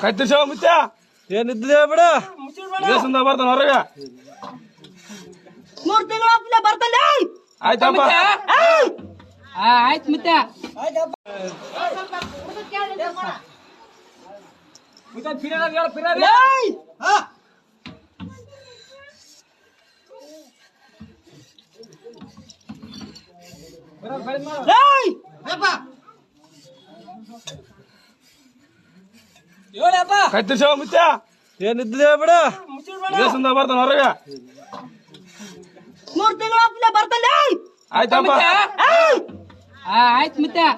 ಕತ್ತಿರ್ಸವ ಮುಚ್ಚ ಏನಿದ್ದ ಬಿಡ ದೇಶದಿಂದ ಬರ್ತಾನ ಹೊರಗ 3 ತಿಂಗಳ ಬರ್ತಾನೆ. ಆಯ್ತಪ್ಪ ಆಯ್ತು ಮತ್ತೆ ಕತ್ತಿರ್ಸವ ಮುಚ್ಚ ಏನಿದ್ದ ಬಿಡ ದೇಶದಿಂದ ಬರ್ತಾನ ಹೊರಗ 3 ತಿಂಗಳ ಬರ್ತಾನೆ. ಆಯ್ತಪ್ಪ ಆಯ್ತು ಮತ್ತೆ